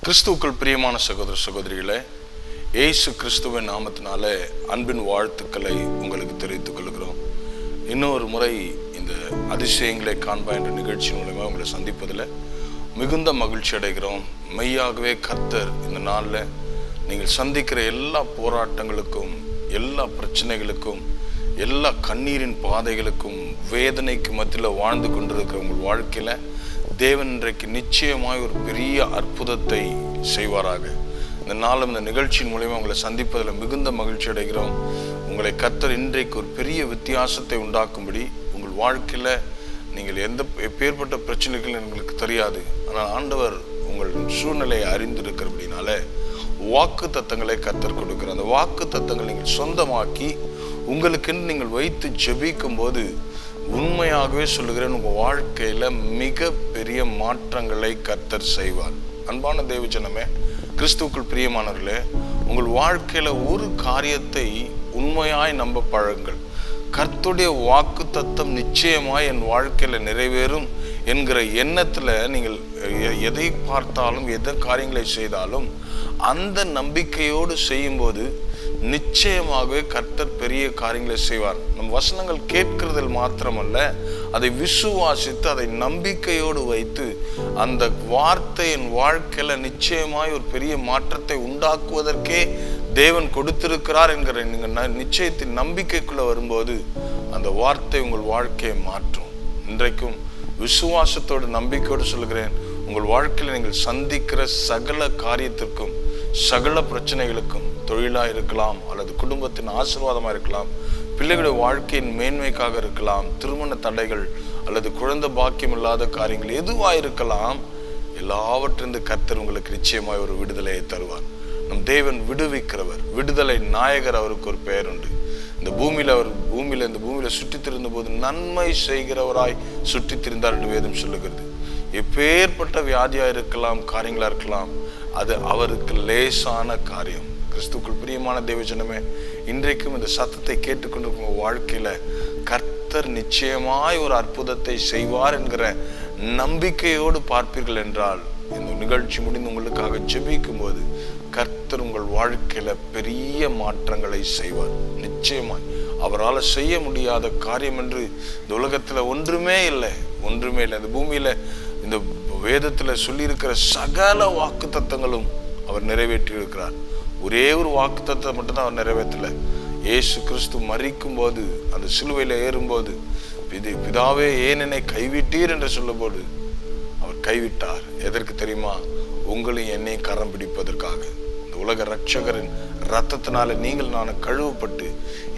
கிறிஸ்துவுக்குள் பிரியமான சகோதர சகோதரிகளே, இயேசு கிறிஸ்துவின் நாமத்தினாலே அன்பின் வாழ்த்துக்களை உங்களுக்கு தெரிவித்துக் கொள்கிறோம். இன்னொரு முறை இந்த அதிசயங்களை காண்பா என்ற நிகழ்ச்சி மூலமாக உங்களை சந்திப்பதில் மிகுந்த மகிழ்ச்சி அடைகிறோம். மெய்யாகவே கர்த்தர் இந்த நாளில் நீங்கள் சந்திக்கிற எல்லா போராட்டங்களுக்கும், எல்லா பிரச்சனைகளுக்கும், எல்லா கண்ணீரின் பாதைகளுக்கும், வேதனைக்கு மத்தியில் வாழ்ந்து கொண்டிருக்கிற உங்கள் வாழ்க்கையில் தேவன் இன்றைக்கு நிச்சயமாய் ஒரு பெரிய அற்புதத்தை செய்வாராக. இந்த நாளும் இந்த நிகழ்ச்சியின் மூலமா உங்களை சந்திப்பதில் மிகுந்த மகிழ்ச்சி அடைகிறோம். உங்களை கர்த்தர் இன்றைக்கு ஒரு பெரிய வித்தியாசத்தை உண்டாக்கும்படி உங்கள் வாழ்க்கையில் நீங்கள் எப்பேற்பட்ட பிரச்சனைகள் உங்களுக்கு தெரியாது, ஆனால் ஆண்டவர் உங்கள் சூழ்நிலையை அறிந்திருக்கிறபடினால வாக்கு தத்தங்களை கர்த்தர் கொடுக்கிறார். அந்த வாக்கு தத்தங்களை நீங்கள் சொந்தமாக்கி உங்களுக்கென்று நீங்கள் வைத்து ஜெபிக்கும் போது உண்மையாகவே சொல்லுகிறேன், உங்கள் வாழ்க்கையில் மிக பெரிய மாற்றங்களை கர்த்தர் செய்வார். அன்பான தேவஜனமே, கிறிஸ்துவுக்குள் பிரியமானவர்களே, உங்கள் வாழ்க்கையில் ஒரு காரியத்தை உண்மையாய் நம்ப பழங்கள். கர்த்தருடைய வாக்கு தத்தம் நிச்சயமாய் என் வாழ்க்கையில் நிறைவேறும் என்கிற எண்ணத்தில் நீங்கள் எதை பார்த்தாலும், எதை காரியங்களை செய்தாலும் அந்த நம்பிக்கையோடு செய்யும்போது நிச்சயமாகவே கர்த்தர் பெரிய காரியங்களை செய்வார். நம் வசனங்கள் கேட்கிறதில் மாத்திரமல்ல, அதை விசுவாசித்து அதை நம்பிக்கையோடு வைத்து அந்த வார்த்தை என் வாழ்க்கையில நிச்சயமாய் ஒரு பெரிய மாற்றத்தை உண்டாக்குவதற்கே தேவன் கொடுத்திருக்கிறார் என்கிற நீங்கள் நிச்சயத்தின் நம்பிக்கைக்குள்ள வரும்போது அந்த வார்த்தை உங்கள் வாழ்க்கையை மாற்றும். இன்றைக்கும் விசுவாசத்தோடு நம்பிக்கையோடு சொல்கிறேன், உங்கள் வாழ்க்கையில் நீங்கள் சந்திக்கிற சகல காரியத்திற்கும், சகல பிரச்சனைகளுக்கும், தொழிலாக இருக்கலாம், அல்லது குடும்பத்தின் ஆசீர்வாதமாக இருக்கலாம், பிள்ளைகளுடைய வாழ்க்கையின் மேன்மைக்காக இருக்கலாம், திருமண தடைகள் அல்லது குழந்தை பாக்கியம் இல்லாத காரியங்கள் எதுவாக இருக்கலாம், எல்லாவற்றிலிருந்து கர்த்தர் உங்களுக்கு நிச்சயமாய் ஒரு விடுதலையை தருவார். நம் தேவன் விடுவிக்கிறவர், விடுதலை நாயகர். அவருக்கு ஒரு பெயர் உண்டு. இந்த பூமியில சுற்றி திரிந்த போது நன்மை செய்கிறவராய் சுற்றி திரிந்தார் என்று வேதம் சொல்லுகிறது. எப்பேற்பட்ட வியாதியா இருக்கலாம், காரியங்களா இருக்கலாம், அது அவருக்கு லேசான காரியம். கிறிஸ்துக்குள் பிரியமான தேவஜனமே, இன்றைக்கும் இந்த சத்தத்தை கேட்டுக்கொண்டிருக்கும் வாழ்க்கையில கர்த்தர் நிச்சயமாய் ஒரு அற்புதத்தை செய்வார் என்கிற நம்பிக்கையோடு பார்ப்பீர்கள் என்றால், இந்த நிகழ்ச்சி முடிந்து உங்களுக்காக ஜெபிக்கும் போது கர்த்தர் உங்கள் வாழ்க்கையில பெரிய மாற்றங்களை செய்வார். நிச்சயமாய் அவரால் செய்ய முடியாத காரியம் என்று இந்த உலகத்துல ஒன்றுமே இல்லை. இந்த பூமியில இந்த வேதத்துல சொல்லியிருக்கிற சகல வாக்கு தத்தங்களும் அவர் நிறைவேற்றி இருக்கிறார். ஒரே ஒரு வாக்கு தத்தத்தை மட்டும்தான் அவர் நிறைவேற்றல. இயேசு கிறிஸ்து மரிக்கும் போது, அந்த சிலுவையில ஏறும்போது, பிதாவே ஏன் என்னை கைவிட்டீர் என்று சொல்லும் போது அவர் கைவிட்டார். எதற்கு தெரியுமா? உங்களையும் என்னையும் கரம் பிடிப்பதற்காக. இந்த உலக ரட்சகரின் ரத்தத்தினால நீங்கள் நான் கழுவப்பட்டு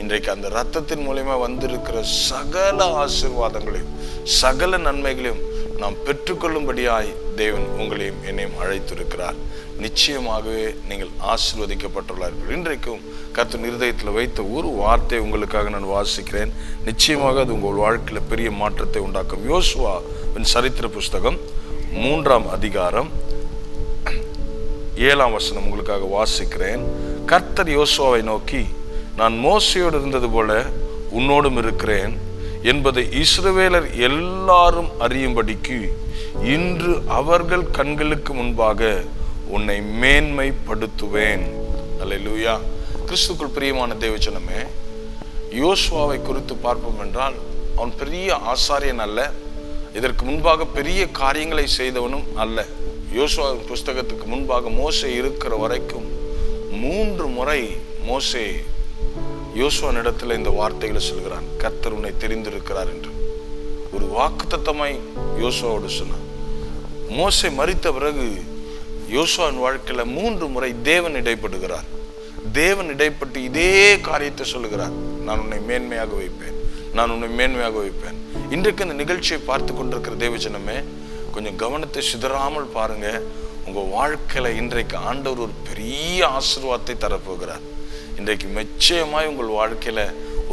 இன்றைக்கு அந்த ரத்தத்தின் மூலமா வந்திருக்கிற சகல ஆசீர்வாதங்களையும் சகல நன்மைகளையும் நாம் பெற்றுக்கொள்ளும்படியாய் தேவன் உங்களையும் என்னையும் அழைத்திருக்கிறார். நிச்சயமாகவே நீங்கள் ஆசீர்வதிக்கப்பட்டுள்ளார்கள். இன்றைக்கும் கர்த்தர் இருதயத்தில் வைத்த ஒரு வார்த்தை உங்களுக்காக நான் வாசிக்கிறேன். நிச்சயமாக அது உங்கள் வாழ்க்கையில் பெரிய மாற்றத்தை உண்டாக்கும். யோசுவாவின் சரித்திர புஸ்தகம் 3ஆம் அதிகாரம் 7ஆம் வசனம் உங்களுக்காக வாசிக்கிறேன். கர்த்தர் யோசுவாவை நோக்கி, நான் மோசேயோடு இருந்தது போல உன்னோடும் இருக்கிறேன் என்பதை இஸ்ரவேலர் எல்லாரும் அறியும்படிக்கு இன்று அவர்கள் கண்களுக்கு முன்பாக உன்னை மேன்மைப்படுத்துவேன். அல்லேலூயா. கிறிஸ்துக்குள் பிரியமான தேவஜனமே, யோசுவாவை குறித்து பார்ப்போம் என்றால், அவன் பெரிய ஆசாரியன் அல்ல, இதற்கு முன்பாக பெரிய காரியங்களை செய்தவனும் அல்ல. யோசுவா புஸ்தகத்துக்கு முன்பாக மோசே இருக்கிற வரைக்கும் 3 முறை மோசே யோசுவானிடத்தில் இந்த வார்த்தைகளை சொல்கிறான், கர்த்தர் உன்னை தெரிந்திருக்கிறார் என்று. ஒரு வாக்குத்தத்தமாய் யோசுவாவோடு சொன்னான். மோசே மரித்த பிறகு யோசுவாவின் வாழ்க்கையில 3 முறை தேவன் இடைப்படுகிறார். தேவன் இடைப்பட்டு இதே காரியத்தை சொல்லுகிறார், நான் உன்னை மேன்மையாக வைப்பேன், நான் உன்னை மேன்மையாக வைப்பேன். இன்றைக்கு இந்த நிகழ்ச்சியை பார்த்து கொண்டிருக்கிற தேவஜனமே, கொஞ்சம் கவனத்தை சிதறாமல் பாருங்க. உங்க வாழ்க்கையில இன்றைக்கு ஆண்டவர் ஒரு பெரிய ஆசீர்வாதத்தை தரப்போகிறார். இன்றைக்கு நிச்சயமாய் உங்கள் வாழ்க்கையில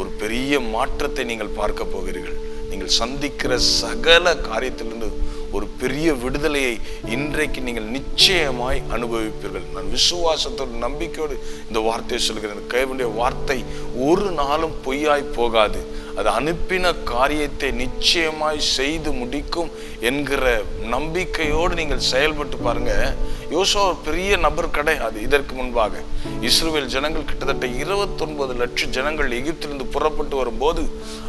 ஒரு பெரிய மாற்றத்தை நீங்கள் பார்க்க போகிறீர்கள். நீங்கள் சந்திக்கிற சகல காரியத்திலிருந்து ஒரு பெரிய விடுதலையை இன்றைக்கு நீங்கள் நிச்சயமாய் அனுபவிப்பீர்கள். நான் விசுவாசத்தோடு நம்பிக்கையோடு இந்த வார்த்தையை சொல்கிறேன். கைவனுடைய வார்த்தை ஒரு நாளும் பொய்யாய் போகாது. அது அனுப்பின காரியத்தை நிச்சயமாய் செய்து முடிக்கும் என்கிற நம்பிக்கையோடு நீங்கள் செயல்பட்டு பாருங்க. யோசுவா ஒரு பெரிய நபர் கிடையாது. இதற்கு முன்பாக இஸ்ரவேல் ஜனங்கள் கிட்டத்தட்ட 29 லட்சம் ஜனங்கள் எகிப்திலிருந்து புறப்பட்டு வரும்போது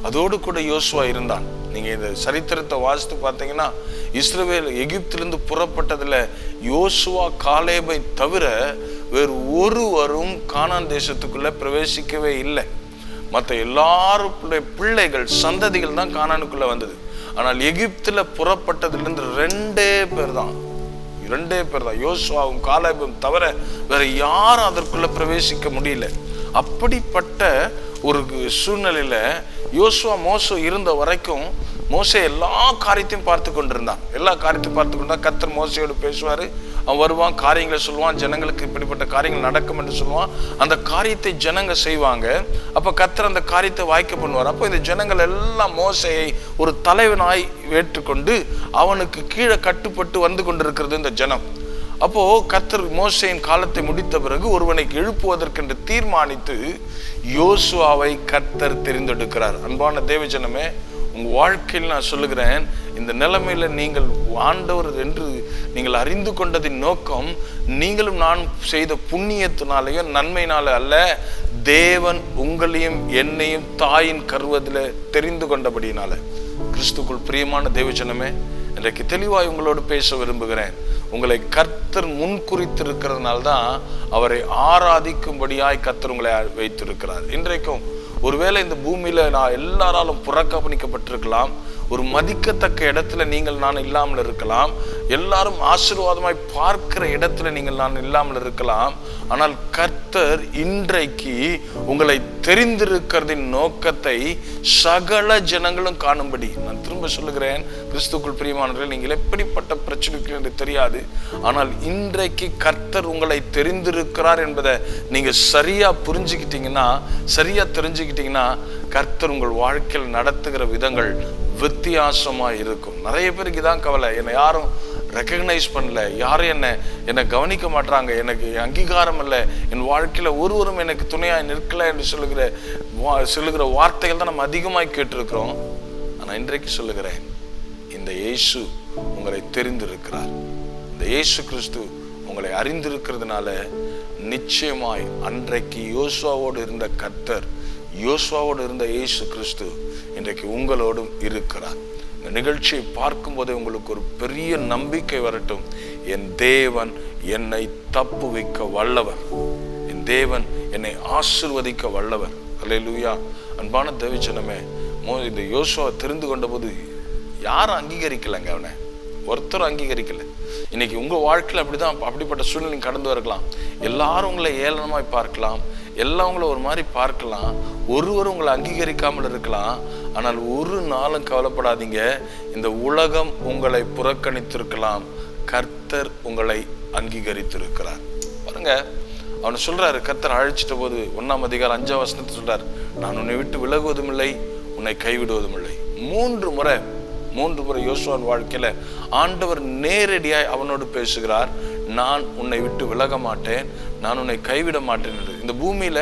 அதோடு கூட யோசுவா இருந்தான். நீங்க இந்த சரித்திரத்தை வாசித்து பார்த்தீங்கன்னா, இஸ்ரவேல் எகிப்திலிருந்து புறப்பட்டதுல யோசுவா காலேபை தவிர வேறு ஒருவரும் கானான் தேசத்துக்குள்ள பிரவேசிக்கவே இல்லை. மற்ற எல்லாருடைய பிள்ளைகள் சந்ததிகள் தான் கானானுக்குள்ள வந்தது. ஆனால் எகிப்துல புறப்பட்டதிலிருந்து ரெண்டே பேர் தான் யோசுவாவும் காலேபும் தவிர வேற யாரும் அதற்குள்ள பிரவேசிக்க முடியல. அப்படிப்பட்ட ஒரு சூழ்நிலையில யோசுவா மோசே இருந்த வரைக்கும் மோசே எல்லா காரியத்தையும் பார்த்து கொண்டிருந்தான். கர்த்தர் மோசையோடு பேசுவாரு, அவன் வருவான், காரியங்களை சொல்லுவான், ஜனங்களுக்கு இப்படிப்பட்ட காரியங்கள் நடக்கும் என்று சொல்லுவான். அந்த காரியத்தை ஜனங்க செய்வாங்க. அப்ப கர்த்தர் அந்த காரியத்தை வாய்க்க பண்ணுவார். அப்போ இந்த ஜனங்கள் எல்லாம் மோசையை ஒரு தலைவனாய் ஏற்றுக்கொண்டு அவனுக்கு கீழே கட்டுப்பட்டு வந்து கொண்டிருக்கிறது இந்த ஜனம். அப்போ கர்த்தர் மோசேயின் காலத்தை முடித்த பிறகு ஒருவனை எழுப்புவதற்கென்று தீர்மானித்து யோசுவாவை கர்த்தர் தெரிந்தெடுக்கிறார். அன்பான தேவஜனமே, உங்க வாழ்க்கையில் நான் சொல்லுகிறேன், இந்த நிலைமையில நீங்கள் ஆண்டவர் என்று நீங்கள் அறிந்து கொண்டதின் நோக்கம் நீங்களும் நான் செய்த புண்ணியத்தினாலேயோ நன்மையினால அல்ல, தேவன் உங்களையும் என்னையும் தாயின் கருவதில் தெரிந்து கொண்டபடியினால. கிறிஸ்துக்குள் பிரியமான தேவஜனமே, இன்றைக்கு தெளிவாய் உங்களோடு பேச விரும்புகிறேன். உங்களை கர்த்தர் முன்குறித்திருக்கிறதுனால தான் அவரை ஆராதிக்கும்படியாய் கர்த்தர் உங்களை வைத்திருக்கிறார். இன்றைக்கும் ஒருவேளை இந்த பூமியில நான் எல்லாராலும் புறக்கணிக்கப்பட்டிருக்கலாம், ஒரு மதிக்கத்தக்க இடத்துல நீங்கள் நான் இல்லாமல் இருக்கலாம், எல்லாரும் ஆசீர்வாதமாய் பார்க்கிற இடத்துல நீங்கள் நான் இல்லாமல் இருக்கலாம். ஆனால் கர்த்தர் இன்றைக்கு உங்களை தெரிந்திருக்கிறதின் நோக்கத்தை சகல ஜனங்களும் காணும்படி, நான் திரும்ப சொல்லுகிறேன், கிறிஸ்துக்குள் பிரியமானவர்களே, நீங்கள் எப்படிப்பட்ட பிரச்சனைக்கு என்று தெரியாது, ஆனால் இன்றைக்கு கர்த்தர் உங்களை தெரிந்திருக்கிறார் என்பதை நீங்க சரியா புரிஞ்சுக்கிட்டீங்கன்னா, சரியா தெரிஞ்சுக்கிட்டீங்கன்னா, கர்த்தர் உங்கள் வாழ்க்கையில் நடத்துகிற விதங்கள் வித்தியாசமா இருக்கும். நிறைய பேருக்கு இதான் கவலை, என்னை யாரும் ரெக்கக்னைஸ் பண்ணல, யாரும் என்னை கவனிக்க மாட்டாங்க, எனக்கு அங்கீகாரம் இல்லை, என் வாழ்க்கையில ஒருவரும் எனக்கு துணையாய் நிற்கல என்று சொல்லுகிற வார்த்தைகள் தான் நம்ம அதிகமாய் கேட்டிருக்கிறோம். ஆனா இன்றைக்கு சொல்லுகிறேன், இந்த இயேசு உங்களை தெரிந்திருக்கிறார். இந்த இயேசு கிறிஸ்து உங்களை அறிந்திருக்கிறதுனால நிச்சயமாய் அன்றைக்கு யோசுவாவோடு இருந்த கர்த்தர், யோசுவாவோடு இருந்த இயேசு கிறிஸ்து இன்றைக்கு உங்களோடும் இருக்கிறார். இந்த நிகழ்ச்சியை பார்க்கும் போதே உங்களுக்கு ஒரு பெரிய நம்பிக்கை வரட்டும். என் தேவன் என்னை தப்புவிக்க வல்லவர், என் தேவன் என்னை ஆசீர்வதிக்க வல்லவர். அல்லேலூயா. அன்பான தேவஜனமே, இந்த யோசுவா தெரிந்து கொண்ட போது யாரும் அங்கீகரிக்கலங்க, அவனை ஒருத்தரும் அங்கீகரிக்கல. இன்னைக்கு உங்க வாழ்க்கையில் அப்படிதான், அப்படிப்பட்ட சூழ்நிலை கடந்து வரலாம். எல்லாரும் உங்களை ஏளனமாய் பார்க்கலாம், எல்லாம் உங்களை ஒரு மாதிரி பார்க்கலாம், ஒருவரும் உங்களை அங்கீகரிக்காமல் இருக்கலாம். ஆனால் ஒரு நாளும் கவலைப்படாதீங்க, இந்த உலகம் உங்களை புறக்கணித்திருக்கலாம், கர்த்தர் உங்களை அங்கீகரித்திருக்கிறார். பாருங்க, அவனை சொல்றாரு, கர்த்தர் அழைச்சிட்ட போது 1ஆம் அதிகாரம் 5ஆம் வசனத்தை சொல்றாரு, நான் உன்னை விட்டு விலகுவதும் இல்லை, உன்னை கைவிடுவதும் இல்லை. 3 முறை யோசுவாவின் வாழ்க்கையில ஆண்டவர் நேரடியாய் அவனோடு பேசுகிறார். நான் உன்னை விட்டு விலக மாட்டேன், நான் உன்னை கைவிட மாட்டேன் என்று. இந்த பூமியில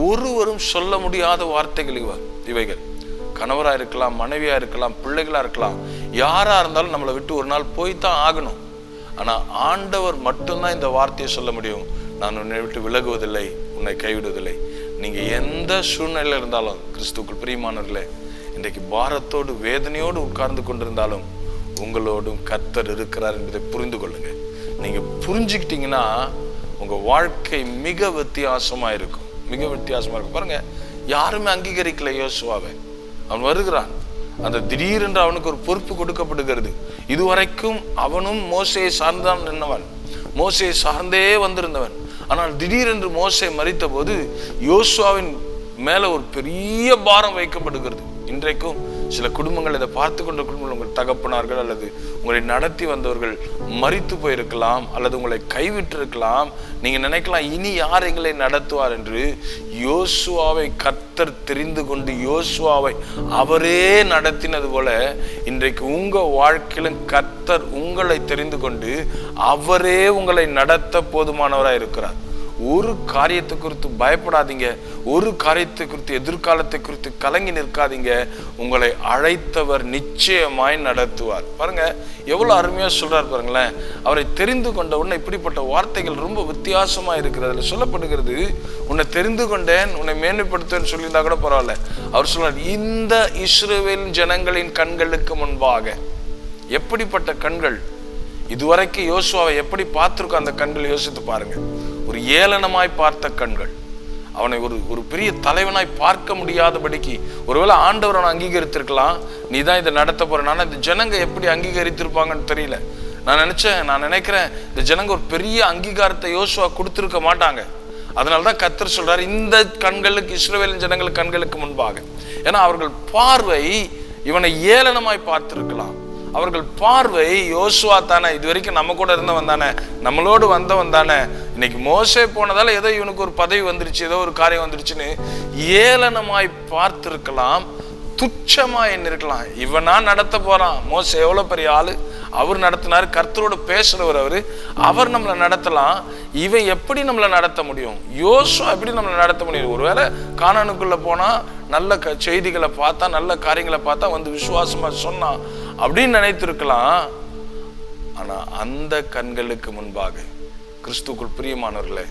ஒருவரும் சொல்ல முடியாத வார்த்தைகள் இவைகள். கணவரா இருக்கலாம், மனைவியா இருக்கலாம், பிள்ளைகளா இருக்கலாம், யாரா இருந்தாலும் நம்மளை விட்டு ஒரு நாள் போய்தான் ஆகணும். ஆனா ஆண்டவர் மட்டும்தான் இந்த வார்த்தையை சொல்ல முடியும், நான் உன்னை விட்டு விலகுவதில்லை, உன்னை கைவிடுவதில்லை. நீங்க எந்த சூழ்நிலையில இருந்தாலும், கிறிஸ்துக்குள் பிரியமானவர்களே, இன்றைக்கு பாரத்தோடு வேதனையோடு உட்கார்ந்து கொண்டிருந்தாலும் உங்களோடும் கர்த்தர் இருக்கிறார் என்பதை புரிந்து கொள்ளுங்க. நீங்க புரிஞ்சுக்கிட்டீங்கன்னா உங்க வாழ்க்கை மிக வித்தியாசமா இருக்கும், மிக வித்தியாசமா இருக்கும். பாருங்க, யாருமே அங்கீகரிக்கல யோசுவாவை. அவன் வருகிறான், அந்த திடீரென்று அவனுக்கு ஒரு பொறுப்பு கொடுக்கப்படுகிறது. இதுவரைக்கும் அவனும் மோசையை சார்ந்தான் நின்றவன், மோசையை சார்ந்தே வந்திருந்தவன். ஆனால் திடீரென்று மோசே மரித்த போது யோசுவாவின் மேல ஒரு பெரிய பாரம் வைக்கப்படுகிறது. இன்றைக்கும் சில குடும்பங்கள் இதை பார்த்து கொண்ட குடும்பங்கள், உங்கள் தகப்பனார்கள் அல்லது உங்களை நடத்தி வந்தவர்கள் மரித்து போயிருக்கலாம், அல்லது உங்களை கைவிட்டு இருக்கலாம். நீங்க நினைக்கலாம், இனி யார் எங்களை நடத்துவார் என்று. யோசுவாவை கர்த்தர் தெரிந்து கொண்டு யோசுவாவை அவரே நடத்தினது போல இன்றைக்கு உங்க வாழ்க்கையிலும் கர்த்தர் உங்களை தெரிந்து கொண்டு அவரே உங்களை நடத்த போதுமானவராய் இருக்கிறார். ஒரு காரியத்தை குறித்து பயப்படாதீங்க. ஒரு காரியத்தை குறித்து, எதிர்காலத்தை குறித்து கலங்கி நிற்காதீங்க. உங்களை அழைத்தவர் நிச்சயமாய் நடத்துவார். பாருங்க எவ்வளவு அருமையா சொல்றாரு பாருங்களேன். அவரை தெரிந்து கொண்ட உடனே இப்படிப்பட்ட வார்த்தைகள் ரொம்ப வித்தியாசமா இருக்கிறது. அதுல சொல்லப்படுகிறது, உன்னை தெரிந்து கொண்டேன், உன்னை மேன்மைப்படுத்துவேன்னு சொல்லியிருந்தா கூட பரவாயில்ல. அவர் சொல்றார், இந்த இஸ்ரவேல் ஜனங்களின் கண்களுக்கு முன்பாக. எப்படிப்பட்ட கண்கள்? இதுவரைக்கும் யோசுவாவை எப்படி பார்த்திருக்கோம் அந்த கண்கள் யோசித்து பாருங்க. ஒரு ஏளனமாய் பார்த்த கண்கள், அவனை ஒரு பெரிய தலைவனாய் பார்க்க முடியாதபடிக்கு. ஒருவேளை ஆண்டவர் அவனை அங்கீகரித்திருக்கலாம், நீ தான் இதை நடத்த போற. ஆனா இந்த ஜனங்க எப்படி அங்கீகரித்திருப்பாங்கன்னு தெரியல. நான் நினைக்கிறேன் இந்த ஜனங்க ஒரு பெரிய அங்கீகாரத்தை யோசுவா கொடுத்திருக்க மாட்டாங்க. அதனாலதான் கர்த்தர் சொல்றாரு, இந்த கண்களுக்கு, இஸ்ரவேலின் ஜனங்களுக்கு கண்களுக்கு முன்பாக. ஏன்னா அவர்கள் பார்வை இவனை ஏளனமாய் பார்த்திருக்கலாம். அவர்கள் பார்வை, யோசுவா தானே, இது வரைக்கும் நம்ம கூட இருந்தவன் தானே, நம்மளோடு வந்தவன் தானே, இன்னைக்கு மோசே போனதால ஏதோ இவனுக்கு ஒரு பதவி வந்துருச்சு, ஏதோ ஒரு காரியம் வந்துருச்சுன்னு ஏளனமாய் பார்த்திருக்கலாம், துச்சமா எண்ணிருக்கலாம். இவனா நடத்த போறான், மோசே எவ்வளவு பெரிய ஆளு, அவர் நடத்தினாரு, கர்த்தரோட பேசுறவர் அவரு, அவர் நம்மளை நடத்தலாம், இவன் எப்படி நம்மளை நடத்த முடியும்? யோசுவா எப்படி நம்மளை நடத்த முடியும்? ஒருவேளை கானானுக்குள்ள போனா நல்ல செய்திகளை பார்த்தா, நல்ல காரியங்களை பார்த்தா வந்து விசுவாசமா சொன்னா அப்படின்னு நினைத்திருக்கலாம். ஆனா அந்த கண்களுக்கு முன்பாக, கிறிஸ்துக்குள் பிரியமானவர்களே,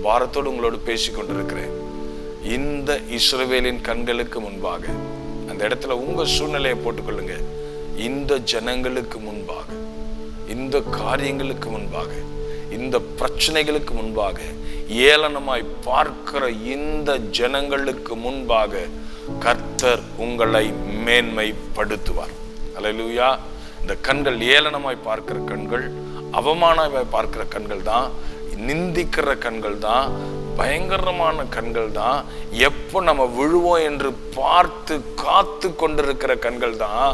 பாரத்தோடு உங்களோடு பேசிக் கொண்டிருக்கிறேன், இந்த இஸ்ரவேலின் கண்களுக்கு முன்பாக, அந்த இடத்துல உங்க சூழ்நிலையை போட்டுக்கொள்ளுங்க. இந்த ஜனங்களுக்கு முன்பாக, இந்த காரியங்களுக்கு முன்பாக, இந்த பிரச்சனைகளுக்கு முன்பாக, ஏளனமாய் பார்க்கிற இந்த ஜனங்களுக்கு முன்பாக கர்த்தர் உங்களை மேன்மைப்படுத்துவார். அல்லேலூயா. இந்த கண்கள் ஏளனமாய் பார்க்கிற கண்கள், அவமானமாய் பார்க்கிற கண்கள் தான், நிந்திக்கிற கண்கள் தான், பயங்கரமான கண்கள் தான், எப்போ நம்ம விழுவோம் என்று பார்த்து காத்து கொண்டிருக்கிற கண்கள் தான்.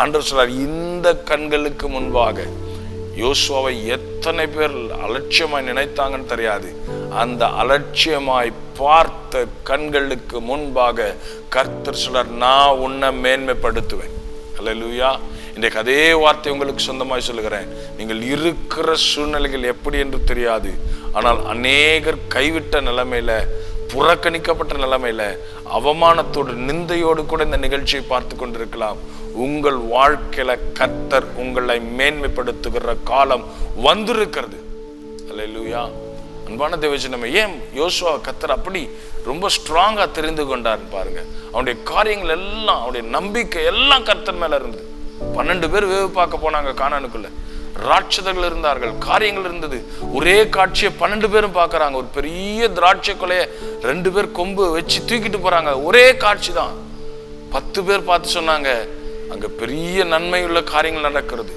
ஆண்டவர் சொல்றார், இந்த கண்களுக்கு முன்பாக. யோசுவாவை எத்தனை பேர் அலட்சியமாய் நினைத்தாங்கன்னு தெரியாது. அந்த அலட்சியமாய் பார்த்த கண்களுக்கு முன்பாக கர்த்தர் சொல்றார், நான் உன்னை மேன்மைப்படுத்துவேன். அல்லேலூயா. இன்றைக்கு அதே வார்த்தை உங்களுக்கு சொந்தமாய் சொல்லுகிறேன். நீங்கள் இருக்கிற சூழ்நிலைகள் எப்படி என்று தெரியாது, ஆனால் அநேகர் கைவிட்ட நிலைமையில, புறக்கணிக்கப்பட்ட நிலைமையில, அவமானத்தோடு, நிந்தையோடு கூட இந்த நிகழ்ச்சியை பார்த்து கொண்டிருக்கலாம். உங்கள் வாழ்க்கையில கர்த்தர் உங்களை மேன்மைப்படுத்துகிற காலம் வந்திருக்கிறது. அல்லேலூயா. அன்பான தேவஜனமே, ஏன் யோசுவா கர்த்தர் அப்படி ரொம்ப ஸ்ட்ராங்கா தெரிந்து கொண்டார்னு பாருங்க. அவனுடைய காரியங்கள் எல்லாம், அவனுடைய நம்பிக்கை எல்லாம் கர்த்தர் மேல இருந்தது. 12 பேர் வேவு பார்க்க போனாங்க கானானுக்குள்ள. ராட்சதர்கள் இருந்தார்கள், காரியங்கள் இருந்தது. ஒரே காட்சியை 12 பேரும் பார்க்கறாங்க. ஒரு பெரிய திராட்சை கொலைய 2 பேர் கொம்பு வச்சு தூக்கிட்டு போறாங்க. ஒரே காட்சி தான். 10 பேர் பார்த்து சொன்னாங்க, அங்க பெரிய நன்மை உள்ள காரியங்கள் நடக்கிறது,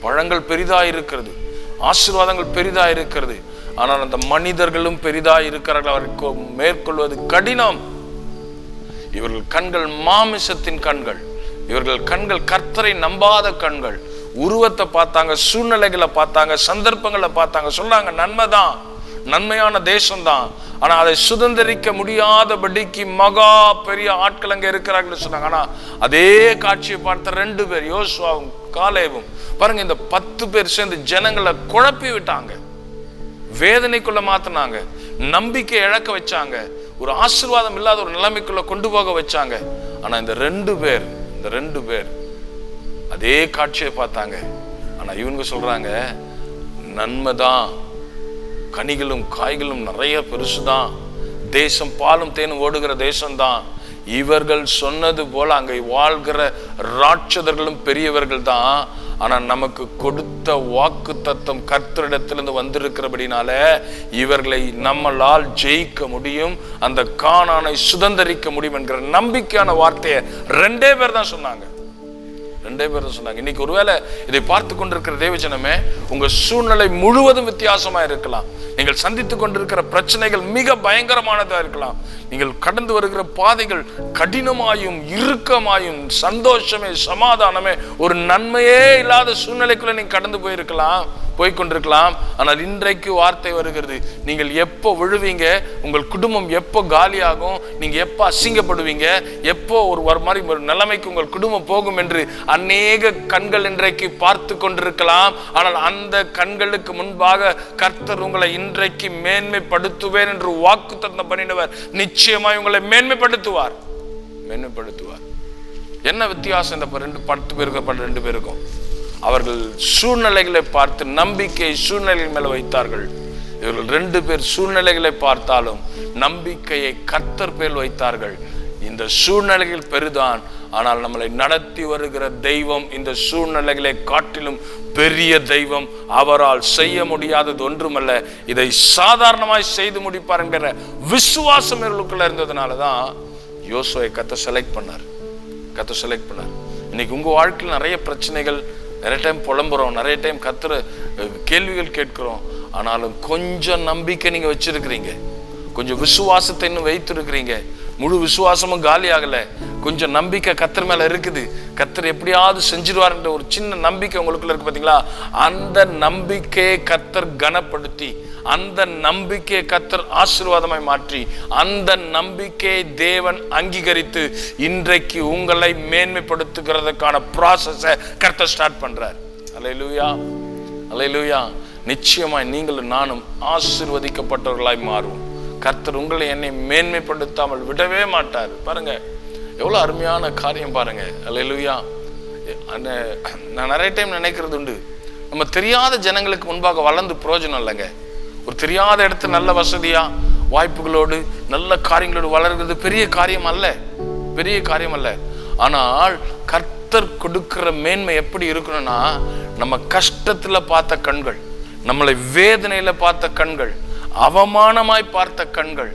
பழங்கள் பெரிதா இருக்கிறது, ஆசீர்வாதங்கள் பெரிதா இருக்கிறது. ஆனால் அந்த மனிதர்களும் பெரிதா இருக்கிறார்கள், அவருக்கு மேற்கொள்வது கடினம். இவர்கள் கண்கள் மாமிசத்தின் கண்கள், இவர்கள் கண்கள் கர்த்தரை நம்பாத கண்கள். உருவத்தை பார்த்தாங்க, சூழ்நிலைகளை பார்த்தாங்க, சந்தர்ப்பங்களை பார்த்தாங்க, சொன்னாங்க நன்மைதான், நன்மையான தேசம்தான், ஆனா அதை சுதந்திரிக்க முடியாதபடிக்கு மகா பெரிய ஆட்கள் அங்க இருக்கிறார்கள் சொன்னாங்க. ஆனா அதே காட்சியை பார்த்த 2 பேர், யோசுவாவும் காலேபும், பாருங்க, இந்த 10 பேர் சேர்ந்து ஜனங்களை குழப்பி விட்டாங்க, வேதனைக்குள்ள மாத்தினாங்க, நம்பிக்கை இழக்க வச்சாங்க, ஒரு ஆசீர்வாதம் இல்லாத ஒரு நிலைமைக்குள்ள கொண்டு போக வச்சாங்க. ஆனா இந்த 2 பேர் அதே காட்சியை பார்த்தாங்க. ஆனா இவங்க சொல்றாங்க, நன்மைதான், கனிகளும் காய்களும் நிறைய பெருசுதான், தேசம் பாலும் தேனும் ஓடுகிற தேசம்தான். இவர்கள் சொன்னது போல அங்கே வாழ்கிற ராட்சதர்களும் பெரியவர்கள் தான். ஆனா நமக்கு கொடுத்த வாக்கு தத்தம் கர்த்தரிடத்திலிருந்து வந்திருக்கிறபடினால இவர்களை நம்மளால் ஜெயிக்க முடியும், அந்த கானானை சுதந்திரிக்க முடியும் என்கிற நம்பிக்கையான வார்த்தையை 2 பேர் தான் சொன்னாங்க. 2 பேர் தான் சொன்னாங்க. இன்னைக்கு ஒருவேளை இதை பார்த்து கொண்டிருக்கிற தேவஜனமே, உங்க சூழ்நிலை முழுவதும் வித்தியாசமா இருக்கலாம். நீங்கள் சந்தித்துக் கொண்டிருக்கிற பிரச்சனைகள் மிக பயங்கரமானதா இருக்கலாம். நீங்கள் கடந்து வருகிற பாதைகள் கடினமாயும் இறுக்கமாயும், சந்தோஷமே சமாதானமே ஒரு நன்மையே இல்லாத சூழ்நிலைக்குள்ள நீங்க கடந்து போயிருக்கலாம். போய்கொண்டிருக்கலாம். ஆனால் இன்றைக்கு வார்த்தை வருகிறது, நீங்கள் எப்போ விழுவீங்க, உங்கள் குடும்பம் எப்போ காலியாகும், நீங்க எப்போ அசிங்கப்படுவீங்க, எப்போ ஒரு மாதிரி ஒரு நிலைமைக்கு உங்கள் குடும்பம் போகும் என்று அநேக கண்கள் இன்றைக்கு பார்த்து கொண்டிருக்கலாம். ஆனால் அந்த கண்களுக்கு முன்பாக கர்த்தர் உங்களை இன்றைக்கு மேன்மைப்படுத்துவேன் என்று வாக்குத்தத்தம் பண்ணினவர் நிச்சயமாய் உங்களை மேன்மைப்படுத்துவார். என்ன வித்தியாசம் இந்த 10 பேருக்கு 2 பேருக்கும்? அவர்கள் சூழ்நிலைகளை பார்த்து நம்பிக்கை சூழ்நிலைகள் மேல வைத்தார்கள். இவர்கள் 2 பேர் சூழ்நிலைகளை பார்த்தாலும் நம்பிக்கையை கர்த்தர் பேர் வைத்தார்கள். இந்த சூழ்நிலைகள் பெரிதான், ஆனால் நம்மளை நடத்தி வருகிற தெய்வம் இந்த சூழ்நிலைகளை காட்டிலும் பெரிய தெய்வம். அவரால் செய்ய முடியாதது ஒன்றுமல்ல, இதை சாதாரணமாய் செய்து முடிப்பார் என்கிற விசுவாசம் இவர்களுக்குள்ள இருந்ததுனாலதான் யோசுவை கர்த்தர் செலக்ட் பண்ணார். இன்னைக்கு உங்க வாழ்க்கையில் நிறைய பிரச்சனைகள், நிறைய டைம் புலம்புறோம், நிறைய டைம் கர்த்தர் கேள்விகள் கேட்கிறோம். ஆனாலும் கொஞ்சம் நம்பிக்கை நீங்க வச்சிருக்கிறீங்க, கொஞ்சம் விசுவாசத்தை இன்னும் வைத்திருக்கிறீங்க. முழு விசுவாசமும் காலி ஆகல, கொஞ்சம் நம்பிக்கை கர்த்தர் மேல இருக்குது. கர்த்தர் எப்படியாவது செஞ்சிருவார் என்ற ஒரு சின்ன நம்பிக்கை உங்களுக்குள்ள இருக்கு பாத்தீங்களா? அந்த நம்பிக்கையை கர்த்தர் கனப்படுத்தி, அந்த நம்பிக்கையை கர்த்தர் ஆசீர்வாதமாய் மாற்றி, அந்த நம்பிக்கையை தேவன் அங்கீகரித்து இன்றைக்கு உங்களை மேன்மைப்படுத்துகிறதுக்கான ப்ராசஸை கர்த்தர் ஸ்டார்ட் பண்றார். அல்லேலூயா, அல்லேலூயா. நிச்சயமாய் நீங்களும் நானும் ஆசீர்வதிக்கப்பட்டவர்களாய் மாறுவோம். கர்த்தர் உங்களை என்னை மேன்மைப்படுத்தாமல் விடவே மாட்டார். பாருங்க எவ்வளவு அருமையான காரியம் பாருங்க. அல்லேலூயா. நான் நிறைய டைம் நினைக்கிறது உண்டு, நம்ம தெரியாத ஜனங்களுக்கு முன்பாக வளர்ந்து பிரயோஜனம் இல்லைங்க. ஒரு தெரியாத இடத்துல நல்ல வசதியா வாய்ப்புகளோடு நல்ல காரியங்களோடு வளர்கிறது பெரிய காரியம் அல்ல. ஆனால் கர்த்தர் கொடுக்கிற மேன்மை எப்படி இருக்கணும்னா, நம்ம கஷ்டத்துல பார்த்த கண்கள், நம்மளை வேதனையில பார்த்த கண்கள், அவமானமாய் பார்த்த கண்கள்,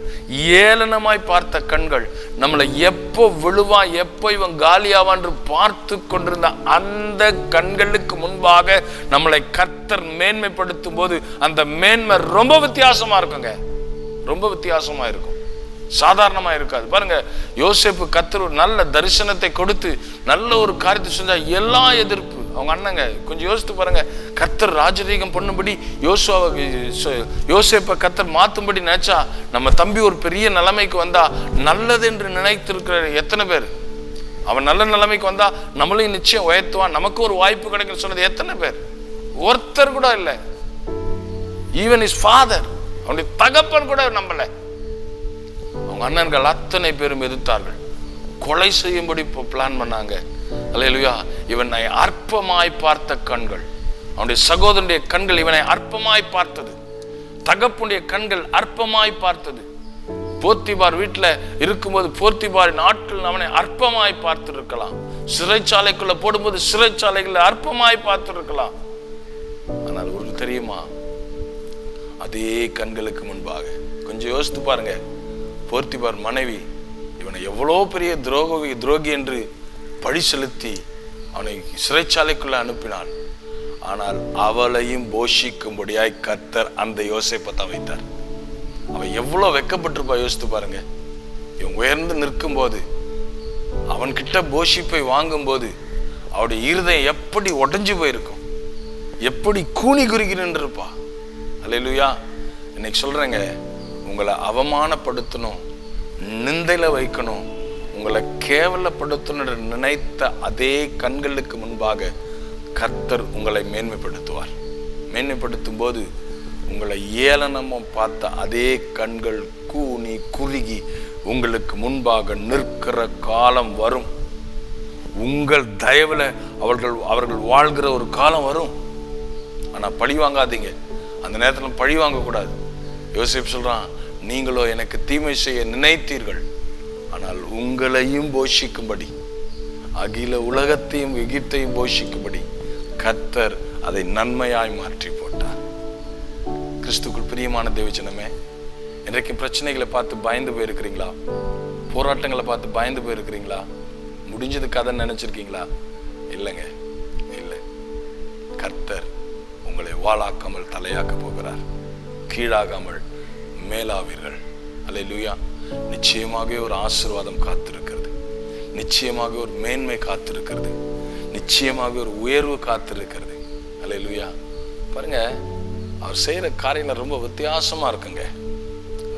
ஏளனமாய் பார்த்த கண்கள், நம்மளை எப்போ விழுவா, எப்போ இவன் காலியாவான்று பார்த்து கொண்டிருந்த அந்த கண்களுக்கு முன்பாக நம்மளை கர்த்தர் மேன்மைப்படுத்தும் போது அந்த மேன்மை ரொம்ப வித்தியாசமா இருக்குங்க. ரொம்ப வித்தியாசமா இருக்கும், சாதாரணமா இருக்காது. பாருங்க, யோசேப்பு கர்த்தர் ஒரு நல்ல தரிசனத்தை கொடுத்து நல்ல ஒரு காரியத்தை செஞ்சா எல்லா எதிர்ப்பு. அவங்க அண்ணங்க கொஞ்சம் யோசித்து பாருங்க, கர்த்தர் ராஜரீகம் பண்ணும்படி யோசேப்பை கர்த்தர் மாத்தும்படி நினைச்சா, நம்ம தம்பி ஒரு பெரிய நிலைமைக்கு வந்தா நல்லது என்று நினைத்திருக்கிற எத்தனை பேர்? அவன் நல்ல நிலைமைக்கு வந்தா நம்மளையும் நிச்சயம் உயர்த்துவான், நமக்கு ஒரு வாய்ப்பு கிடைக்கும் சொன்னது எத்தனை பேர்? ஒருத்தர் கூட இல்லை. ஈவன் இஸ் ஃபாதர், அவனுடைய தகப்பன் கூட நம்பல. அவங்க அண்ணன்கள் அத்தனை பேரும் எதிர்த்தார்கள், கொலை செய்யும்படி பிளான் பண்ணாங்க. அல்லேலூயா. இவனை அற்பமாய் பார்த்த கண்கள், அவனுடைய சகோதரனுடைய கண்கள் இவனை அற்பமாய் பார்த்தது, தகப்புடைய கண்கள் அற்பமாய் பார்த்தது. போத்திபார் வீட்டுல இருக்கும்போது போத்திபாரின் ஆட்கள் அவனை அற்பமாய் பார்த்திருக்கலாம், சிறைச்சாலைக்குள்ள போடும்போது சிறைச்சாலைகளை அற்பமாய் பார்த்திருக்கலாம். ஆனால் ஒரு தெரியுமா, அதே கண்களுக்கு முன்பாக கொஞ்சம் யோசித்து பாருங்க, போத்திபார் மனைவி இவனை எவ்வளோ பெரிய துரோகி என்று பழி செலுத்தி அவனை சிறைச்சாலைக்குள்ள அனுப்பினான். ஆனால் அவளையும் போஷிக்கும்படியாய் கர்த்தர் அந்த யோசேப்பை தான் வைத்தார். அவன் எவ்வளவு வெக்கப்பட்டிருப்பா யோசித்து பாருங்க. இவன் உயர்ந்து நிற்கும் போது, அவன் கிட்ட போஷிப்பை வாங்கும் போது அவருடைய இருதயம் எப்படி உடைஞ்சு போயிருக்கும், எப்படி கூனி குறுகி நின்றுப்பா. அல்லேலூயா. இன்னைக்கு சொல்றேங்க, உங்களை அவமானப்படுத்தணும், நிந்தையில வைக்கணும், உங்களை கேவலப்படுத்தணும் நினைத்த அதே கண்களுக்கு முன்பாக கர்த்தர் உங்களை மேன்மைப்படுத்துவார். மேன்மைப்படுத்தும் போது உங்களை ஏளனமும் பார்த்த அதே கண்கள் கூனி குறுகி உங்களுக்கு முன்பாக நிற்கிற காலம் வரும். உங்கள் தயவுல அவர்கள் வாழ்கிற ஒரு காலம் வரும். ஆனா பழி வாங்காதீங்க, அந்த நேரத்தில் பழி வாங்க கூடாது. யோசேப்பு சொல்றான், நீங்களோ எனக்கு தீமை செய்ய நினைத்தீர்கள், ஆனால் உங்களையும் போஷிக்கும்படி, அகில உலகத்தையும் எகிப்தையும் போஷிக்கும்படி கர்த்தர் அதை நன்மையாய் மாற்றி போட்டார். கிறிஸ்துக்குள் பிரியமான தேவஜனமே, இன்றைக்கு பிரச்சனைகளை பார்த்து பயந்து போயிருக்கிறீங்களா? போராட்டங்களை பார்த்து பயந்து போயிருக்கிறீங்களா? முடிஞ்சது கதை நினைச்சிருக்கீங்களா? இல்லைங்க, இல்லை. கர்த்தர் உங்களை வாளாக்காமல் தலையாக்க போகிறார். கீழாகாமல் மேலாவீர்கள். அல்லேலூயா. நிச்சயமாக ஒரு ஆசீர்வாதம் காத்திருக்கிறது, நிச்சயமாக ஒரு மேன்மை காத்திருக்கிறது, நிச்சயமாக ஒரு உயர்வு காத்திருக்கிறது. அல்லேலூயா. பாருங்க, அவர் செய்யற காரியங்கள் ரொம்ப வித்தியாசமா இருக்குங்க.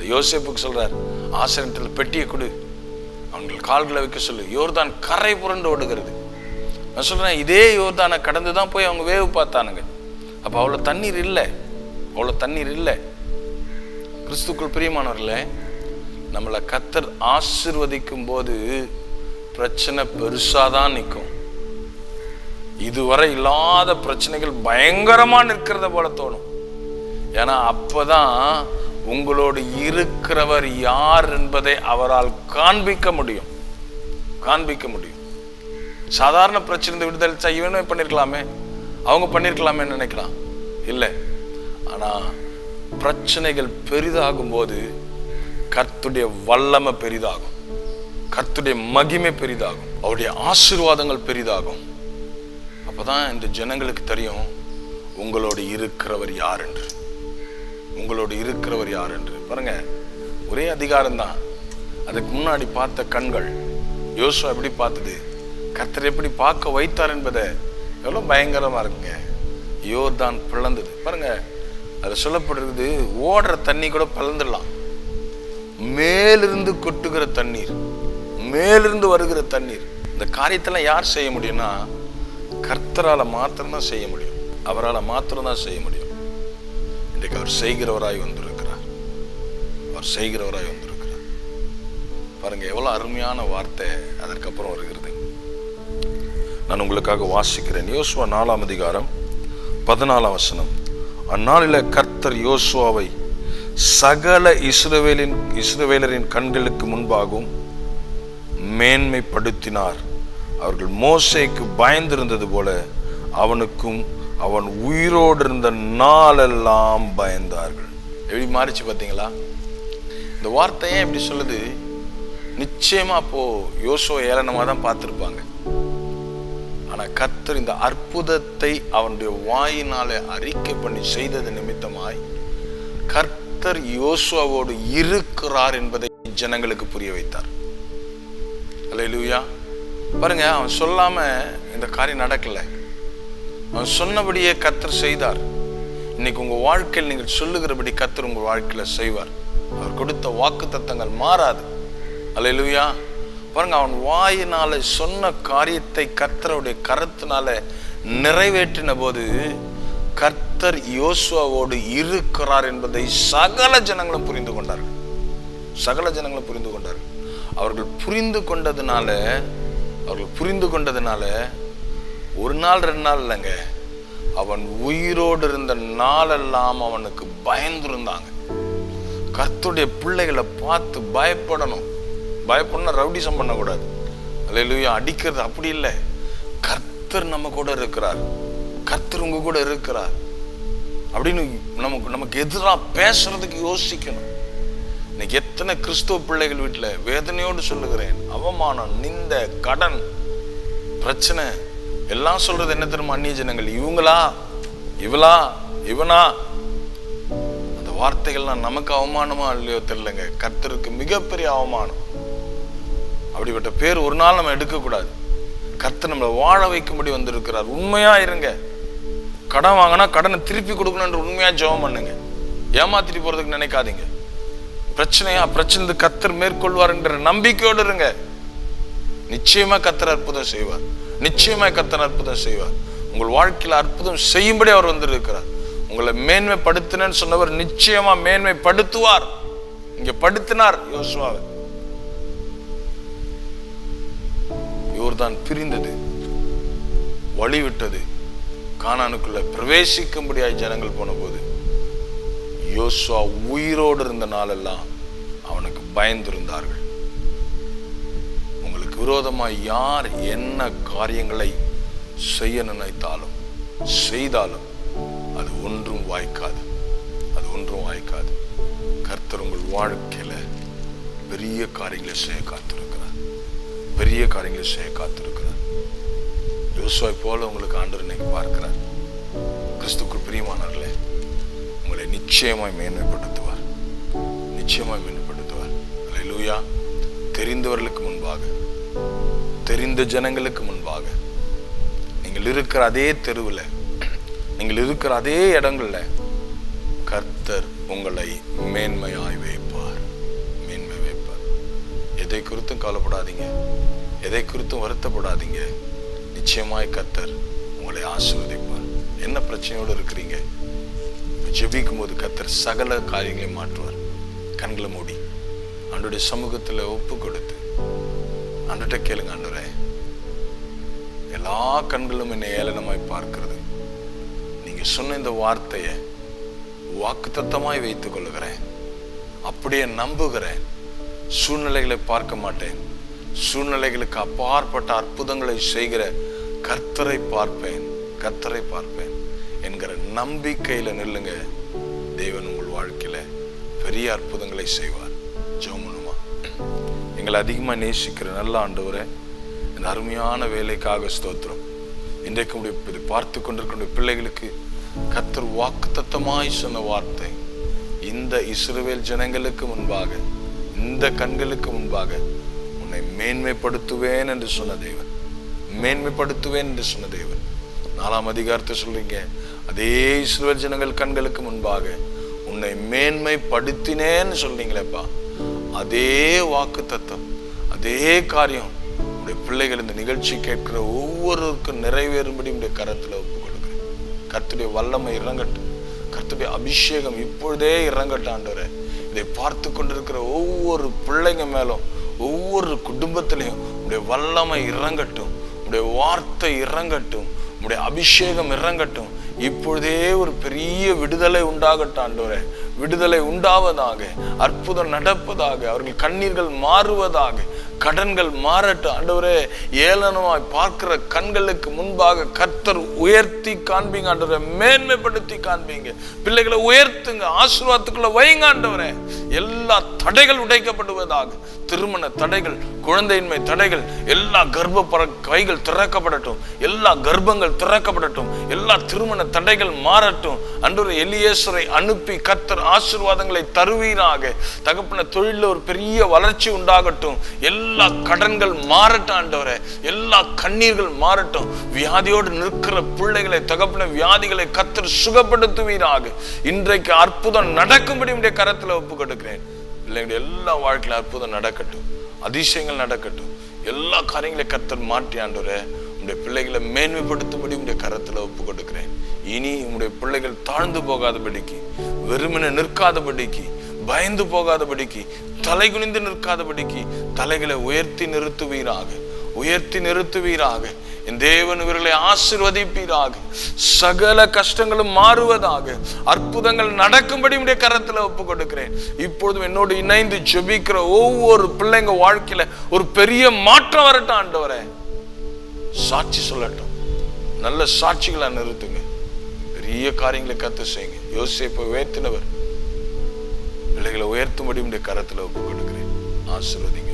யோசேப்புக்கு சொல்றார், ஆசாரியத்தில் பெட்டியை கொடு, அவங்கள் கால்களை வைக்க சொல்லு, யோர்தான் கரை புரண்டு ஓடுகிறது. நான் சொல்றேன், இதே யோர்தானை கடந்து தான் போய் அவங்க வேவு பார்த்தானுங்க. அப்ப அவ்வளவு தண்ணீர் இல்லை, அவ்வளவு தண்ணீர் இல்லை. கிறிஸ்துக்குள் பிரியமானவர்களே, நம்மளை கர்த்தர் ஆசீர்வதிக்கும் போது பிரச்சனை பெருசாதான் நிற்கும். இதுவரை இல்லாத பிரச்சனைகள் பயங்கரமா நிற்கிறத போல தோணும். ஏன்னா அப்பதான் உங்களோடு இருக்கிறவர் யார் என்பதை அவரால் காண்பிக்க முடியும். சாதாரண பிரச்சனை விடுதலை இவனே பண்ணிருக்கலாமே, அவங்க பண்ணிருக்கலாமே நினைக்கலாம், இல்லை. ஆனா பிரச்சனைகள் பெரிதாகும் போது கர்த்தருடைய வல்லமை பெரிதாகும், கர்த்தருடைய மகிமை பெரிதாகும், அவருடைய ஆசீர்வாதங்கள் பெரிதாகும். அப்பதான் இந்த ஜனங்களுக்கு தெரியும் உங்களோடு இருக்கிறவர் யார் என்று, உங்களோடு இருக்கிறவர் யார் என்று. பாருங்க, ஒரே அதிகாரம் தான். அதுக்கு முன்னாடி பார்த்த கண்கள் யோசுவா எப்படி பார்த்தது, கர்த்தர் எப்படி பார்க்க வைத்தார் என்பதை எவ்வளவு பயங்கரமா இருக்குங்க. யோர்தான் பிளந்தது. பாருங்க, அது சொல்லப்படுறது, ஓடுற தண்ணி கூட பிளந்துடலாம். மேலிருந்து கொட்டுகிற தண்ணீர், மேலிருந்து வருகிற தண்ணீர். இந்த காரியத்தெல்லாம் யார் செய்ய முடியும்னா கர்த்தரால மாத்திரம்தான் செய்ய முடியும், அவரால் மாத்திரம்தான் செய்ய முடியும். இன்றைக்கு அவர் செய்கிறவராய் வந்திருக்கிறார், அவர் செய்கிறவராய் வந்திருக்கிறார். பாருங்க, எவ்வளவு அருமையான வார்த்தை அதற்கப்புறம் வருகிறது. நான் உங்களுக்காக வாசிக்கிறேன். யோசுவா 4ஆம் அதிகாரம் 14ஆம் வசனம். அந்நாளில் கர்த்தர் யோசுவாவை சகல இஸ்ரவேலரின் கண்களுக்கு முன்பாகவும் மேன்மைப்படுத்தினார். அவர்கள் மோசேக்கு பயந்திருந்தது போல அவனுக்கும் அவன் உயிரோடு இருந்த நாளெல்லாம் பயந்தார்கள். எப்படி மாறிச்சு பார்த்தீங்களா? இந்த வார்த்தையே எப்படி சொல்லுது? நிச்சயமா அப்போ யோசுவா ஏளனமா தான் பார்த்திருப்பாங்க. ஆனா கர்த்தர் இந்த அற்புதத்தை அவனுடைய வாயினாலே அறிக்கை பண்ணி செய்தது நிமித்தமாய் கர்த்தர் யோசுவாவோடு இருக்கிறார் என்பதை ஜனங்களுக்கு புரிய வைத்தார். அல்லேலூயா. பாருங்க, அவன் சொல்லாம இந்த காரியம் நடக்கல, அவன் சொன்னபடியே கர்த்தர் செய்தார். இன்னைக்கு உங்க வாழ்க்கையில் நீங்கள் சொல்லுகிறபடி கர்த்தர் உங்க வாழ்க்கையில செய்வார். அவர் கொடுத்த வாக்குத்தத்தங்கள் மாறாது. அல்லேலூயா. பாருங்க, அவன் வாயினால சொன்ன காரியத்தை கர்த்தருடைய கரத்தினால நிறைவேற்றின போது கர்த்தர் யோசுவாவோடு இருக்கிறார் என்பதை சகல ஜனங்களும் புரிந்து கொண்டார்கள். சகல ஜனங்களும் புரிந்து கொண்டார்கள். அவர்கள் புரிந்து கொண்டதுனால ஒரு நாள் 2 நாள் இல்லைங்க, அவன் உயிரோடு இருந்த நாளெல்லாம் அவனுக்கு பயந்துருந்தாங்க. கர்த்தருடைய பிள்ளைகளை பார்த்து பயப்படணும். பயப்படணும், ரவுடிசம் பண்ணக்கூடாது. அல்லேலூயா. அடிக்கிறது அப்படி இல்லை. கர்த்தர் நம்ம கூட இருக்கிறார், கர்த்தர் உங்க கூட இருக்கிறார் அப்படின்னு நமக்கு எதிராக பேசுறதுக்கு யோசிக்கணும். இன்னைக்கு எத்தனை கிறிஸ்துவ பிள்ளைகள் வீட்டில் வேதனையோடு சொல்லுகிறேன், அவமானம், நிந்த, கடன், பிரச்சனை எல்லாம் சொல்றது என்ன தெரியுமா? அந்நிய ஜனங்கள், இவங்களா, இவளா, இவனா. அந்த வார்த்தைகள்லாம் நமக்கு அவமானமா இல்லையோ தெரியலங்க, கர்த்தருக்கு மிகப்பெரிய அவமானம். அப்படிப்பட்ட பேர் ஒரு நாள் நம்ம எடுக்க கூடாது. கர்த்தர் நம்மளை வாழ வைக்கும்படி வந்திருக்கிறார். உண்மையா இருங்க. கடன் வாங்கினா கடனை திருப்பி கொடுக்கணும்ன்ற உண்மையா ஜெபம் பண்ணுங்க. ஏமாத்திட்டு போறதுக்கு நினைக்காதீங்க. பிரச்சனை கர்த்தர் மேற்கொள்வார் என்ற நம்பிக்கையோடு இருங்க. நிச்சயமா கர்த்தர் அற்புதம் செய்வார். நிச்சயமா கர்த்தர் அற்புதம் செய்வார். உங்கள் வாழ்க்கையில அற்புதம் செய்யும்படி அவர் வந்திருக்கிறார். உங்களை மேன்மைப்படுத்தினு சொன்னவர் நிச்சயமா மேன்மைப்படுத்துவார். இங்க படுத்தினார் யோசுவாவை. யோர்தான் பிரிந்தது, வழிவிட்டது. கானானுக்குள்ள பிரவேசிக்கும்படியாய் ஜனங்கள் போன போது யோசுவா உயிரோடு இருந்த நாளெல்லாம் அவனுக்கு பயந்திருந்தார்கள். உங்களுக்கு விரோதமாய் யார் என்ன காரியங்களை செய்ய நினைத்தாலும் செய்தாலும் அது ஒன்றும் வாய்க்காது, அது ஒன்றும் வாய்க்காது. கர்த்தர் உங்கள் வாழ்க்கையில பெரிய காரியங்களை செய்ய காத்திருக்கிறார், பெரிய காரியங்களை செய்ய காத்திருக்கிறார். யோசுவை போல உங்களுக்கு ஆண்டவர் இன்னைக்கு பார்க்கிறார். கிறிஸ்துக்குள் பிரியமானவர்களே, உங்களை நிச்சயமாய் மேன்மைப்படுத்துவார், நிச்சயமாய் மேன்மைப்படுத்துவார். அல்லேலூயா. தெரிந்தவர்களுக்கு முன்பாக, தெரிந்த ஜனங்களுக்கு முன்பாக, நீங்கள் இருக்கிற அதே தெருவில், நீங்கள் இருக்கிற அதே இடங்கள்ல கர்த்தர் உங்களை மேன்மையாய் வைப்பார். மேன்மை வைப்பார். எதை குறித்தும் கவலைப்படாதீங்க, எதை குறித்தும் வருத்தப்படாதீங்க. நிச்சயமாய் கர்த்தர் உங்களை ஆசீர்வதிப்பார். என்ன பிரச்சனையோடு இருக்கிறீங்க, ஜெபிக்கும் போது கர்த்தர் சகல காரியங்களையும் மாற்றுவார். கண்களை மூடி ஆண்டவருடைய சமூகத்துல ஒப்பு கொடுத்து ஆண்டவர்கிட்ட கேளுங்க, ஆண்டவரே எல்லா கண்களும் என்னை ஏளனமாய் பார்க்கிறது, நீங்க சொன்ன இந்த வார்த்தையை வாக்குத்தத்தமாய் வைத்துக் கொள்ளுகிறேன், அப்படியே நம்புகிறேன். சூழ்நிலைகளை பார்க்க மாட்டேன், சூழ்நிலைகளுக்கு அப்பாற்பட்ட அற்புதங்களை செய்கிற கர்த்தரை பார்ப்பேன், கர்த்தரை பார்ப்பேன் என்கிற நம்பிக்கையில நில்லுங்க. தேவன் உங்கள் வாழ்க்கையில பெரிய அற்புதங்களை செய்வார். ஜெபம். எங்களை அதிகமா நேசிக்கிற நல்ல ஆண்டவரே, இந்த அருமையான வேலைக்காக ஸ்தோத்திரம். இன்றைக்கு பார்த்து கொண்டிருக்கின்ற பிள்ளைகளுக்கு கர்த்தர் வாக்குத்தத்தமாய் சொன்ன வார்த்தை, இந்த இஸ்ரவேல் ஜனங்களுக்கு முன்பாக, இந்த கண்களுக்கு முன்பாக உன்னை மேன்மைப்படுத்துவேன் என்று சொன்ன தேவன், மேன்மைப்படுத்துவேன் என்று சொன்ன தேவன். 4ஆம் அதிகாரத்தை சொல்றீங்க, அதே இஸ்ரவேல் ஜனங்கள் கண்களுக்கு முன்பாக உன்னை மேன்மைப்படுத்தினேன்னு சொல்றீங்களேப்பா. அதே வாக்கு தத்தம், அதே காரியம் உடைய பிள்ளைகள் இந்த நிகழ்ச்சி கேட்கிற ஒவ்வொருவருக்கும் நிறைவேறும்படி உடைய கரத்துல ஒப்பு கொடுக்கிறேன். கர்த்தருடைய வல்லமை இறங்கட்டும், கர்த்தருடைய அபிஷேகம் இப்பொழுதே இறங்கட்டும் ஆண்டவரே. இதை பார்த்து கொண்டிருக்கிற ஒவ்வொரு பிள்ளைங்க மேலும், ஒவ்வொரு குடும்பத்திலையும் உடைய வல்லமை இறங்கட்டும், உடைய வார்த்தை இறங்கட்டும், உடைய அபிஷேகம் இறங்கட்டும். இப்பொழுதே ஒரு பெரிய விடுதலை உண்டாகட்டும் ஆண்டவரே. விடுதலை உண்டாவதாக, அற்புதம் நடப்பதாக, அவர்கள் கண்ணீர்கள் மாறுவதாக, கடன்கள் மாறட்டும் ஆண்டவரே. ஏளனமாய் பார்க்கிற கண்களுக்கு முன்பாக கர்த்தர் உயர்த்தி காண்பீங்க ஆண்டவரே, மேன்மைப்படுத்தி காண்பீங்க. பிள்ளைகளை உயர்த்துங்க, ஆசீர்வாதத்துக்குள்ள வைங்க ஆண்டவரே. எல்லா தடைகள் உடைக்கப்படுவதாக, திருமண தடைகள், குழந்தையின்மை தடைகள், எல்லா கர்ப்ப கைகள் திறக்கப்படட்டும், எல்லா கர்ப்பங்கள் திறக்கப்படட்டும், எல்லா திருமண தடைகள் மாறட்டும் ஆண்டவரே. எலியேசரை அனுப்பி கர்த்தர் ஆசீர்வாதங்களை தருவீராக. தகப்பன தொழில ஒரு பெரிய வளர்ச்சி உண்டாகட்டும், எல்லா கடன்கள் மாறட்டும் ஆண்டவரே, எல்லா கண்ணீர்கள் மாறட்டும். வியாதியோடு நிற்கிற பிள்ளைகளை தகப்பன வியாதிகளை கர்த்தர் சுகப்படுத்துவீராக. இன்றைக்கு அற்புதம் நடக்கும்படி உடைய கரத்துல ஒப்பு கொடுக்கிறேன். பிள்ளைங்களுடைய எல்லா வாழ்க்கையில அற்புதம் நடக்கட்டும், அதிசயங்கள் நடக்கட்டும். எல்லா காரியங்களையும் கர்த்தர் மாற்றி ஆண்டவரே உடைய பிள்ளைகளை மேன்மைப்படுத்தும்படி உடைய கரத்துல ஒப்பு கொடுக்கிறேன். இனி உடைய பிள்ளைகள் தாழ்ந்து போகாதபடிக்கு, வெறுமனே நிற்காதபடிக்கு, பயந்து போகாதபடிக்கு, தலை குனிந்து நிற்காதபடிக்கு தலைகளை உயர்த்தி நிறுத்துவீராக, உயர்த்தி நிறுத்துவீராக. என் தேவன் இவர்களை ஆசீர்வதிப்பீராக. சகல கஷ்டங்களும் மாறுவதாக, அற்புதங்கள் நடக்கும்படி உடைய கரத்துல ஒப்பு கொடுக்கிறேன். இப்பொழுதும் என்னோடு இணைந்து ஜெபிக்கிற ஒவ்வொரு பிள்ளைங்க வாழ்க்கையில ஒரு பெரிய மாற்றம் வரட்டும் ஆண்டவரே. சாட்சி சொல்லட்டும், நல்ல சாட்சிகளை நிறுத்துங்க, பெரிய காரியங்களை கத்து செய்யுங்க. யோசேப்பை உயர்த்தினவர் பிள்ளைகளை உயர்த்தும்படி உடைய கரத்துல ஒப்பு கொடுக்கிறேன். ஆசீர்வதிங்க.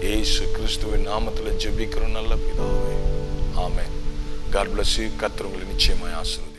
இயேசு கிறிஸ்துவின் நாமத்துல ஜெபிக்கிறோம் நல்ல பிதாவே, ஆமென். God bless you. கர்த்தர் உங்களை நிச்சயமாய் ஆசீர்வதிப்பார்.